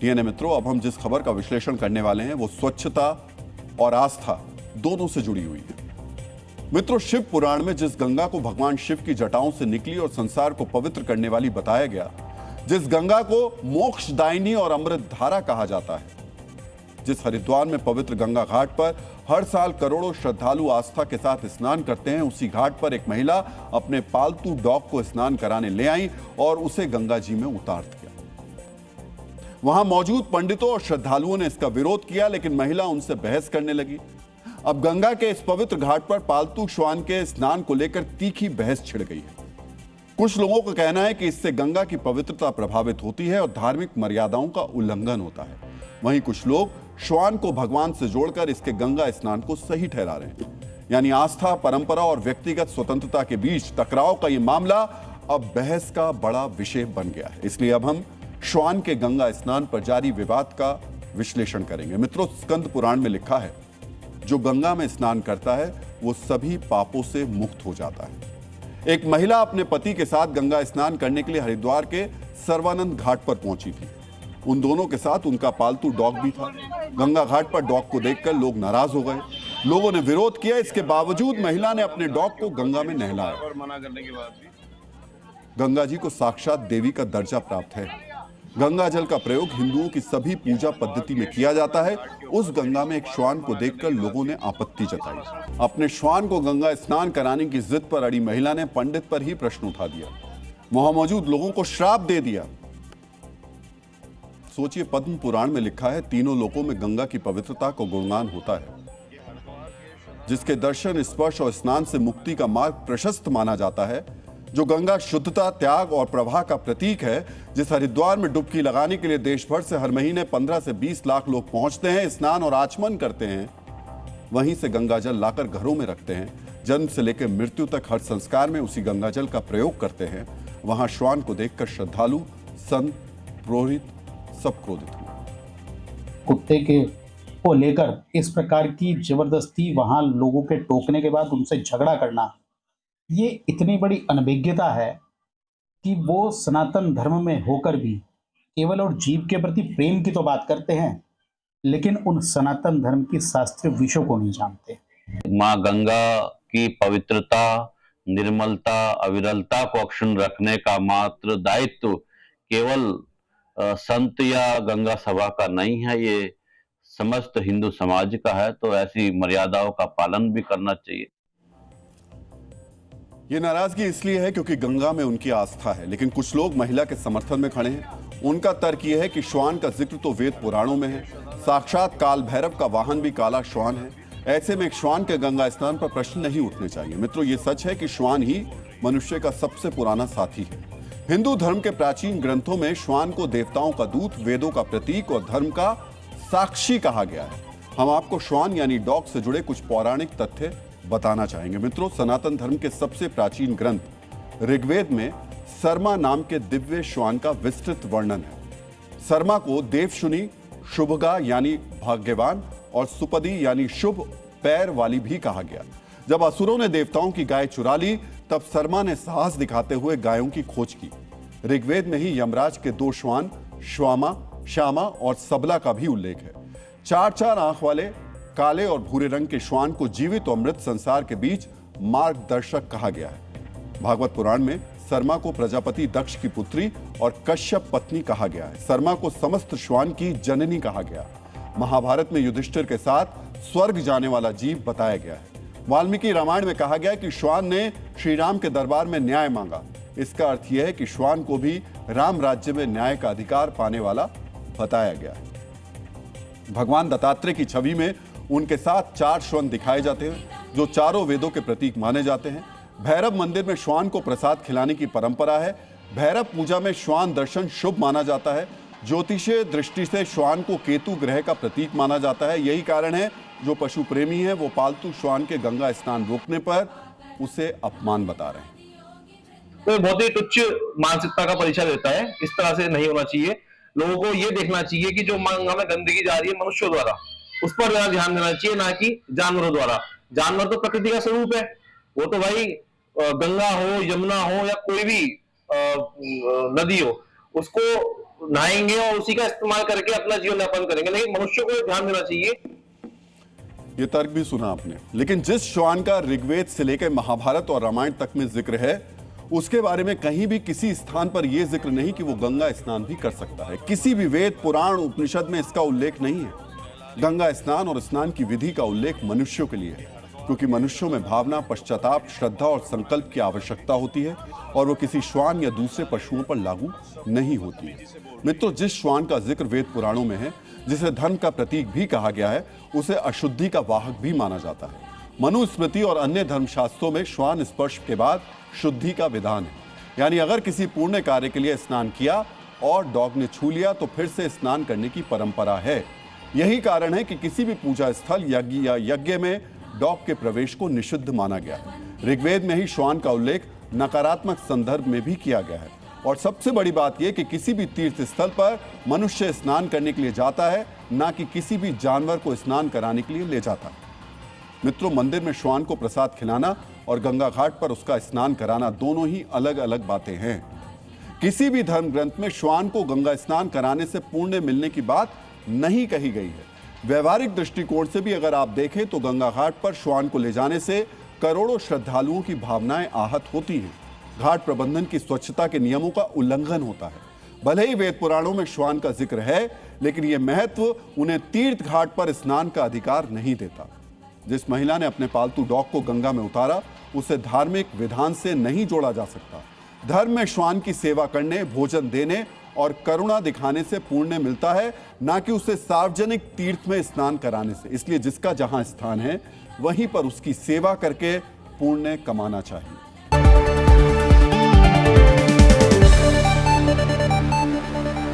DNA मित्रों, अब हम जिस खबर का विश्लेषण करने वाले हैं वो स्वच्छता और आस्था दोनों से जुड़ी हुई है। मित्रों, शिव पुराण में जिस गंगा को भगवान शिव की जटाओं से निकली और संसार को पवित्र करने वाली बताया गया, जिस गंगा को मोक्षदायिनी और अमृत धारा कहा जाता है, जिस हरिद्वार में पवित्र गंगा घाट पर हर साल करोड़ों श्रद्धालु आस्था के साथ स्नान करते हैं, उसी घाट पर एक महिला अपने पालतू डॉग को स्नान कराने ले आई और उसे गंगा जी में उतार दिया। वहां मौजूद पंडितों और श्रद्धालुओं ने इसका विरोध किया, लेकिन महिला उनसे बहस करने लगी। अब गंगा के इस पवित्र घाट पर पालतू श्वान के स्नान को लेकर तीखी बहस छिड़ गई है। कुछ लोगों का कहना है कि इससे गंगा की पवित्रता प्रभावित होती है और धार्मिक मर्यादाओं का उल्लंघन होता है। वहीं कुछ लोग श्वान को भगवान से जोड़कर इसके गंगा स्नान को सही ठहरा रहे हैं। यानी आस्था, परंपरा और व्यक्तिगत स्वतंत्रता के बीच टकराव का यह मामला अब बहस का बड़ा विषय बन गया है। इसलिए अब हम श्वान के गंगा स्नान पर जारी विवाद का विश्लेषण करेंगे। मित्रों, स्कंद पुराण में लिखा है, जो गंगा में स्नान करता है वो सभी पापों से मुक्त हो जाता है। एक महिला अपने पति के साथ गंगा स्नान करने के लिए हरिद्वार के सर्वानंद घाट पर पहुंची थी। उन दोनों के साथ उनका पालतू डॉग भी था। गंगा घाट पर डॉग को देखकर लोग नाराज हो गए। लोगों ने विरोध किया। इसके बावजूद महिला ने अपने डॉग को गंगा में नहलाया। और मना करने के बाद भी गंगा जी को साक्षात देवी का दर्जा प्राप्त है। गंगा जल का प्रयोग हिंदुओं की सभी पूजा पद्धति में किया जाता है। उस गंगा में एक श्वान को देखकर लोगों ने आपत्ति जताई। अपने श्वान को गंगा स्नान कराने की जिद पर अड़ी महिला ने पंडित पर ही प्रश्न उठा दिया। वहां मौजूद लोगों को श्राप दे दिया। सोचिए, पद्म पुराण में लिखा है, तीनों लोकों में गंगा की पवित्रता को गुणगान होता है। जिसके दर्शन, स्पर्श और स्नान से मुक्ति का मार्ग प्रशस्त माना जाता है, जो गंगा शुद्धता, त्याग और प्रवाह का प्रतीक है, जिस हरिद्वार में डुबकी लगाने के लिए देश भर से हर महीने 15 से 20 लाख लोग पहुंचते हैं, स्नान और आचमन करते हैं, वहीं से गंगा जल लाकर घरों में रखते हैं। जन्म से लेकर मृत्यु तक हर संस्कार में उसी गंगा जल का प्रयोग करते हैं। वहां श्वान को देखकर श्रद्धालु, संत, पुरोहित सब क्रोधित हुए। कुत्ते के को लेकर इस प्रकार की जबरदस्ती वहां लोगों के टोकने के बाद उनसे झगड़ा करना, ये इतनी बड़ी अनभिज्ञता है कि वो सनातन धर्म में होकर भी केवल और जीव के प्रति प्रेम की तो बात करते हैं, लेकिन उन सनातन धर्म की शास्त्रीय विषयों को नहीं जानते। माँ गंगा की पवित्रता, निर्मलता, अविरलता को अक्षुण्ण रखने का मात्र दायित्व केवल संत या गंगा सभा का नहीं है, ये समस्त हिंदू समाज का है। तो ऐसी मर्यादाओं का पालन भी करना चाहिए। ये नाराजगी इसलिए है क्योंकि गंगा में उनकी आस्था है, लेकिन कुछ लोग महिला के समर्थन में खड़े हैं। उनका तर्क यह है कि श्वान का जिक्र तो वेद पुराणों में है। साक्षात काल भैरव का वाहन भी काला श्वान है। ऐसे में एक श्वान के गंगा स्नान पर प्रश्न नहीं उठने चाहिए। मित्रों, ये सच है कि श्वान ही मनुष्य का सबसे पुराना साथी है। हिंदू धर्म के प्राचीन ग्रंथों में श्वान को देवताओं का दूत, वेदों का प्रतीक और धर्म का साक्षी कहा गया है। हम आपको श्वान यानी डॉग से जुड़े कुछ पौराणिक तथ्य बताना चाहेंगे। मित्रों, सनातन धर्म के सबसे प्राचीन ग्रंथ ऋग्वेद में सरमा नाम के दिव्य श्वान का विस्तृत वर्णन है। सरमा को देवशुनि, शुभगा यानी भाग्यवान और सुपदी यानी शुभ पैर वाली भी कहा गया। जब असुरों ने देवताओं की गाय चुरा ली, तब सरमा ने साहस दिखाते हुए गायों की खोज की। ऋग्वेद में ही यमराज के 2 श्वान, श्वामा, श्यामा और सबला का भी उल्लेख है। 4-4 आंख वाले काले और भूरे रंग के श्वान को जीवित और मृत संसार के बीच मार्गदर्शक कहा गया है। भागवत पुराण में सरमा को प्रजापति दक्ष की पुत्री और कश्यप पत्नी कहा गया है। सरमा को समस्त श्वान की जननी कहा गया। महाभारत में युधिष्ठिर के साथ स्वर्ग जाने वाला जीव बताया गया है। वाल्मीकि रामायण में कहा गया कि श्वान ने श्री राम के दरबार में न्याय मांगा। इसका अर्थ यह है कि श्वान को भी राम राज्य में न्याय का अधिकार पाने वाला बताया गया है। भगवान दत्तात्रेय की छवि में उनके साथ 4 श्वान दिखाए जाते हैं, जो चारों वेदों के प्रतीक माने जाते हैं। भैरव मंदिर में श्वान को प्रसाद खिलाने की परंपरा है। भैरव पूजा में श्वान दर्शन शुभ माना जाता है। ज्योतिषीय दृष्टि से श्वान को केतु ग्रह का प्रतीक माना जाता है। यही कारण है जो पशु प्रेमी हैं वो पालतू श्वान के गंगा स्नान रोकने पर उसे अपमान बता रहे हैं। तो बहुत ही तुच्छ मानसिकता का परिचय देता है। इस तरह से नहीं होना चाहिए। लोगों को ये देखना चाहिए कि जो गंगा में गंदगी जा रही है मनुष्यों द्वारा, उस पर ज्यादा ध्यान देना चाहिए, ना कि जानवरों द्वारा। जानवर तो प्रकृति का स्वरूप है। वो तो भाई गंगा हो, यमुना हो या कोई भी नदी हो, उसको नहाएंगे और उसी का इस्तेमाल करके अपना जीवन यापन करेंगे, लेकिन मनुष्य को ध्यान देना चाहिए। ये तर्क भी सुना आपने, लेकिन जिस श्वान का ऋग्वेद से लेकर महाभारत और रामायण तक में जिक्र है, उसके बारे में कहीं भी किसी स्थान पर यह जिक्र नहीं कि वो गंगा स्नान भी कर सकता है। किसी भी वेद, पुराण, उपनिषद में इसका उल्लेख नहीं है। गंगा स्नान और स्नान की विधि का उल्लेख मनुष्यों के लिए है, क्योंकि मनुष्यों में भावना, पश्चाताप, श्रद्धा और संकल्प की आवश्यकता होती है और वो किसी श्वान या दूसरे पशुओं पर लागू नहीं होती है। मित्रों, जिस श्वान का जिक्र वेद पुराणों में है, जिसे धर्म का प्रतीक भी कहा गया है, उसे अशुद्धि का वाहक भी माना जाता है। मनुस्मृति और अन्य धर्मशास्त्रों में श्वान स्पर्श के बाद शुद्धि का विधान है, यानी अगर किसी पुण्य कार्य के लिए स्नान किया और डॉग ने छू लिया तो फिर से स्नान करने की परंपरा है। यही कारण है कि किसी भी पूजा स्थल, यज्ञ या यज्ञ में डॉग के प्रवेश को निषिद्ध माना गया है। ऋग्वेद में ही श्वान का उल्लेख नकारात्मक संदर्भ में भी किया गया है। और सबसे बड़ी बात यह कि किसी भी तीर्थ स्थल पर मनुष्य स्नान करने के लिए जाता है, ना कि किसी भी जानवर को स्नान कराने के लिए ले जाता है। मित्रों, मंदिर में श्वान को प्रसाद खिलाना और गंगा घाट पर उसका स्नान कराना दोनों ही अलग अलग बातें हैं। किसी भी धर्म ग्रंथ में श्वान को गंगा स्नान कराने से पुण्य मिलने की बात नहीं कही गई है। व्यवहारिक दृष्टिकोण से भी अगर आप देखें तो गंगा घाट पर श्वान को ले जाने से करोड़ों श्रद्धालुओं की भावनाएं आहत होती हैं। घाट प्रबंधन की स्वच्छता के नियमों का उल्लंघन होता है। भले ही वेद पुराणों में श्वान का जिक्र है, लेकिन यह महत्व उन्हें तीर्थ घाट पर स्नान का अधिकार नहीं देता। जिस महिला ने अपने पालतू डॉग को गंगा में उतारा, उसे धार्मिक विधान से नहीं जोड़ा जा सकता। धर्म में श्वान की सेवा करने, भोजन देने और करुणा दिखाने से पुण्य मिलता है, ना कि उसे सार्वजनिक तीर्थ में स्नान कराने से। इसलिए जिसका जहां स्थान है, वहीं पर उसकी सेवा करके पुण्य कमाना चाहिए।